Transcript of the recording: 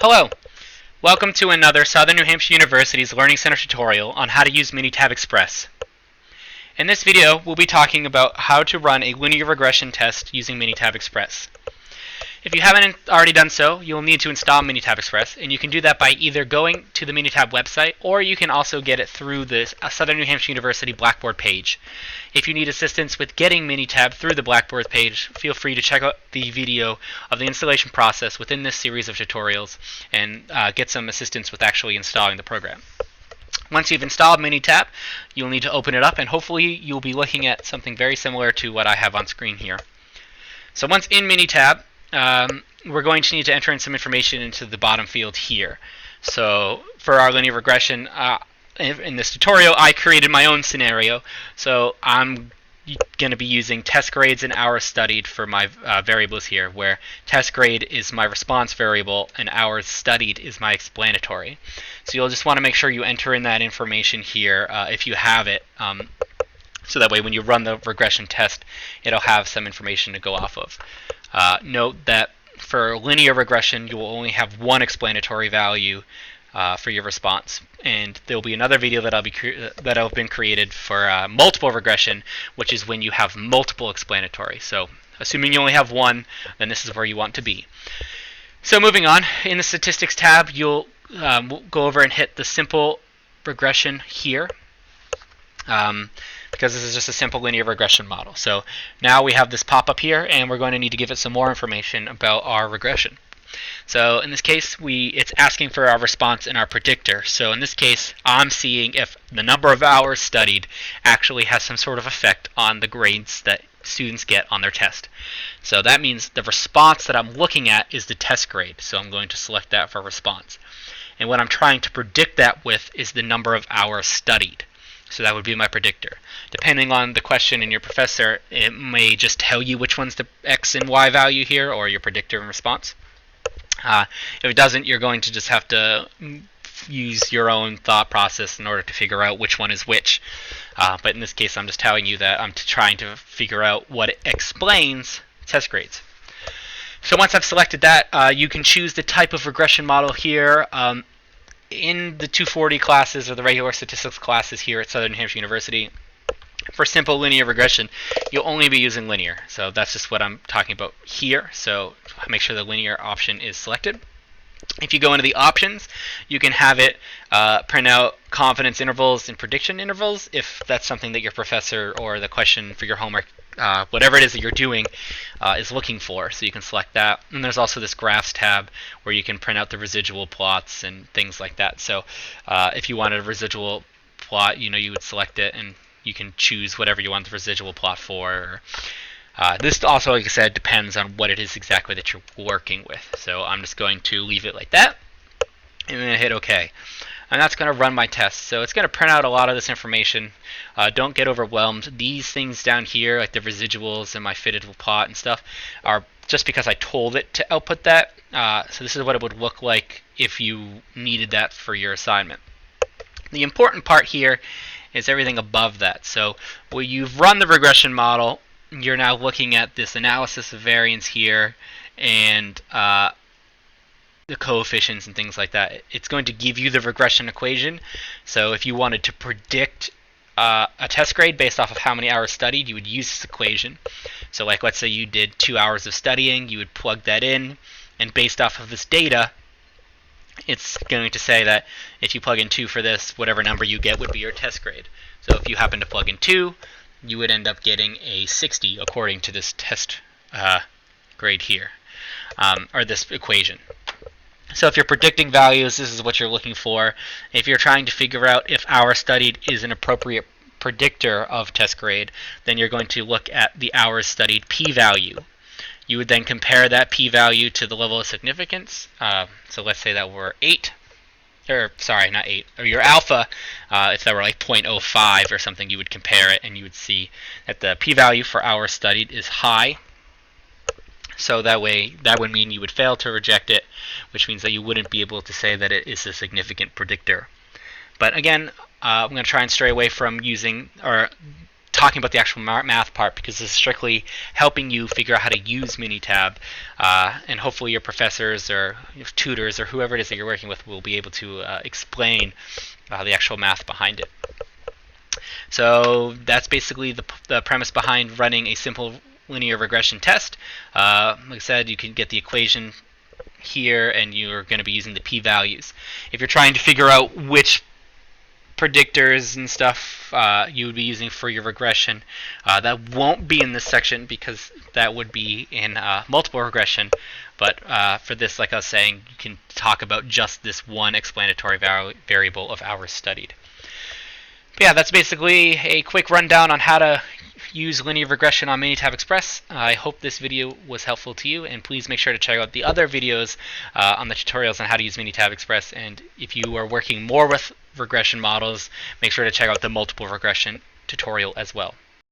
Hello! Welcome to another Southern New Hampshire University's Learning Center tutorial on how to use Minitab Express. In this video, we'll be talking about how to run a linear regression test using Minitab Express. If you haven't already done so, you'll need to install Minitab Express, and you can do that by either going to the Minitab website, or you can also get it through the Southern New Hampshire University Blackboard page. If you need assistance with getting Minitab through the Blackboard page, feel free to check out the video of the installation process within this series of tutorials and get some assistance with actually installing the program. Once you've installed Minitab, you'll need to open it up, and hopefully you'll be looking at something very similar to what I have on screen here. So once in Minitab, we're going to need to enter in some information into the bottom field here. So for our linear regression, in this tutorial, I created my own scenario. So I'm going to be using test grades and hours studied for my variables here, where test grade is my response variable and hours studied is my explanatory. So you'll just want to make sure you enter in that information here if you have it, so that way when you run the regression test, it'll have some information to go off of. Note that for linear regression, you will only have one explanatory value for your response, and there will be another video that'll have been created for multiple regression, which is when you have multiple explanatory. So assuming you only have one, then this is where you want to be. So moving on, in the statistics tab, you'll go over and hit the simple regression here. Because this is just a simple linear regression model. So now we have this pop-up here, and we're going to need to give it some more information about our regression. So in this case, it's asking for our response and our predictor. So in this case, I'm seeing if the number of hours studied actually has some sort of effect on the grades that students get on their test. So that means the response that I'm looking at is the test grade. So I'm going to select that for response. And what I'm trying to predict that with is the number of hours studied. So that would be my predictor. Depending on the question and your professor, it may just tell you which one's the X and Y value here, or your predictor and response. If it doesn't, you're going to just have to use your own thought process in order to figure out which one is which. But in this case, I'm just telling you that I'm trying to figure out what explains test grades. So once I've selected that, you can choose the type of regression model here. In the 240 classes, or the regular statistics classes here at Southern New Hampshire University, for simple linear regression, you'll only be using linear. So that's just what I'm talking about here. So make sure the linear option is selected. If you go into the options, you can have it print out confidence intervals and prediction intervals if that's something that your professor or the question for your homework, whatever it is that you're doing, is looking for. So you can select that. And there's also this graphs tab where you can print out the residual plots and things like that. So if you wanted a residual plot, you would select it, and you can choose whatever you want the residual plot for. This also, like I said, depends on what it is exactly that you're working with. So I'm just going to leave it like that, and then hit OK. And that's going to run my test. So it's going to print out a lot of this information. Don't get overwhelmed. These things down here, like the residuals and my fitted plot and stuff, are just because I told it to output that. So this is what it would look like if you needed that for your assignment. The important part here is everything above that. So when you've run the regression model, you're now looking at this analysis of variance here and the coefficients and things like that. It's going to give you the regression equation. So if you wanted to predict a test grade based off of how many hours studied, you would use this equation. So like, let's say you did 2 hours of studying, you would plug that in, and based off of this data, it's going to say that if you plug in 2 for this, whatever number you get would be your test grade. So if you happen to plug in 2, you would end up getting a 60 according to this test grade here, or this equation. So if you're predicting values, this is what you're looking for. If you're trying to figure out if hours studied is an appropriate predictor of test grade, then you're going to look at the hours studied p-value. You would then compare that p-value to the level of significance. So let's say that we're 8, or sorry, not 8, or your alpha, if that were like 0.05 or something, you would compare it and you would see that the p-value for hours studied is high. So that way, that would mean you would fail to reject it, which means that you wouldn't be able to say that it is a significant predictor. But again, I'm going to try and stray away from using or talking about the actual math part, because this is strictly helping you figure out how to use Minitab, and hopefully your professors or your tutors or whoever it is that you're working with will be able to explain the actual math behind it. So that's basically the premise behind running a simple linear regression test. Like I said, you can get the equation here, and you're going to be using the p-values. If you're trying to figure out which predictors and stuff you would be using for your regression, that won't be in this section because that would be in multiple regression. But for this, like I was saying, you can talk about just this one explanatory variable of hours studied. But yeah, that's basically a quick rundown on how to use linear regression on Minitab Express. I hope this video was helpful to you, and please make sure to check out the other videos on the tutorials on how to use Minitab Express. And if you are working more with regression models, make sure to check out the multiple regression tutorial as well.